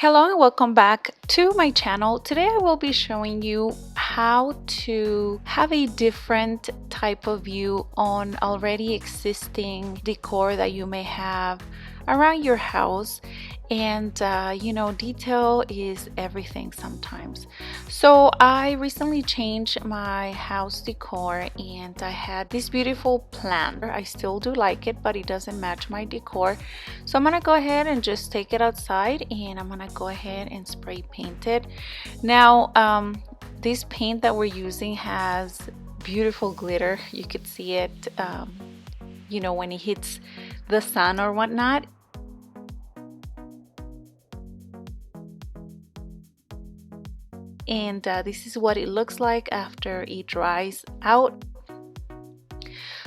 Hello and welcome back to my channel. Today I will be showing you how to have a different type of view on already existing decor that you may have around your house. And detail is everything sometimes. So I recently changed my house decor and I had this beautiful plant. I still do like it, but it doesn't match my decor. So I'm gonna go ahead and just take it outside and I'm gonna go ahead and spray paint it. Now, this paint that we're using has beautiful glitter. You could see it, when it hits the sun or whatnot. And this is what it looks like after it dries out.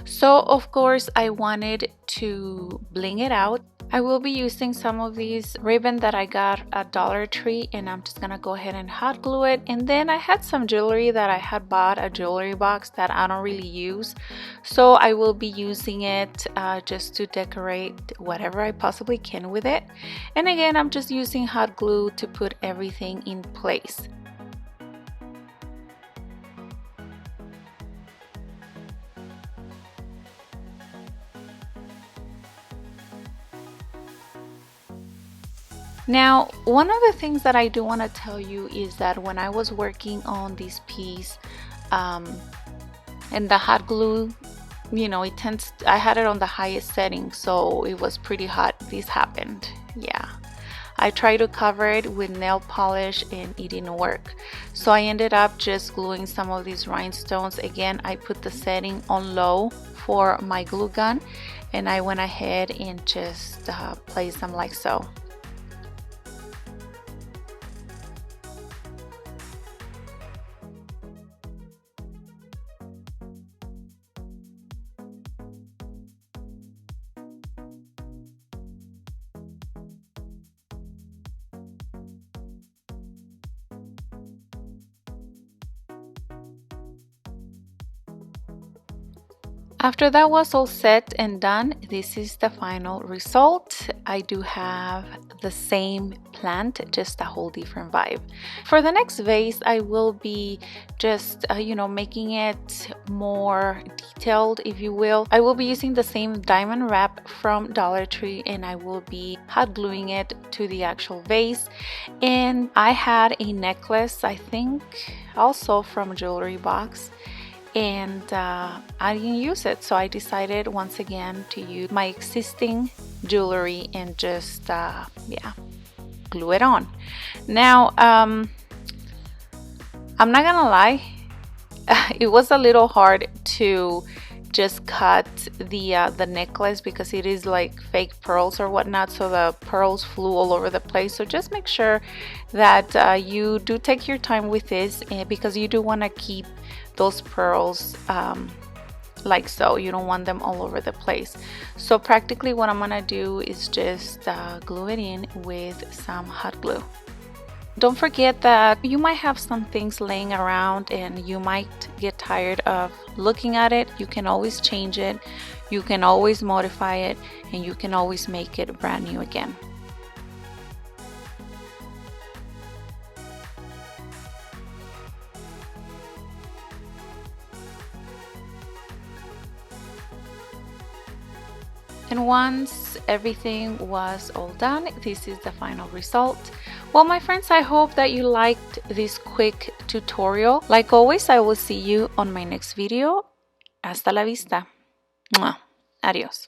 So of course I wanted to bling it out. I will be using some of these ribbon that I got at Dollar Tree, and I'm just gonna go ahead and hot glue it. And then I had some jewelry that I had bought a jewelry box that I don't really use, so I will be using it just to decorate whatever I possibly can with it. And again, I'm just using hot glue to put everything in place. Now, one of the things that I do want to tell you is that when I was working on this piece and the hot glue, I had it on the highest setting, so it was pretty hot. This happened. Yeah, I tried to cover it with nail polish and it didn't work, so I ended up just gluing some of these rhinestones. Again, I put the setting on low for my glue gun and I went ahead and just placed them like so. After that was all set and done, this is the final result. I do have the same plant, just a whole different vibe. For the next vase, I will be just, making it more detailed, if you will. I will be using the same diamond wrap from Dollar Tree and I will be hot gluing it to the actual vase. And I had a necklace, I think, also from a jewelry box, and I didn't use it, so I decided once again to use my existing jewelry and just glue it on. Now I'm not gonna lie, it was a little hard to just cut the necklace because it is like fake pearls or whatnot, so the pearls flew all over the place. So just make sure that you do take your time with this, because you do want to keep those pearls like so. You don't want them all over the place. So practically what I'm gonna do is just glue it in with some hot glue. Don't forget that you might have some things laying around and you might get tired of looking at it. You can always change it, you can always modify it, and you can always make it brand new again. And once everything was all done, this is the final result. Well, my friends, I hope that you liked this quick tutorial. Like always, I will see you on my next video. Hasta la vista. Adiós.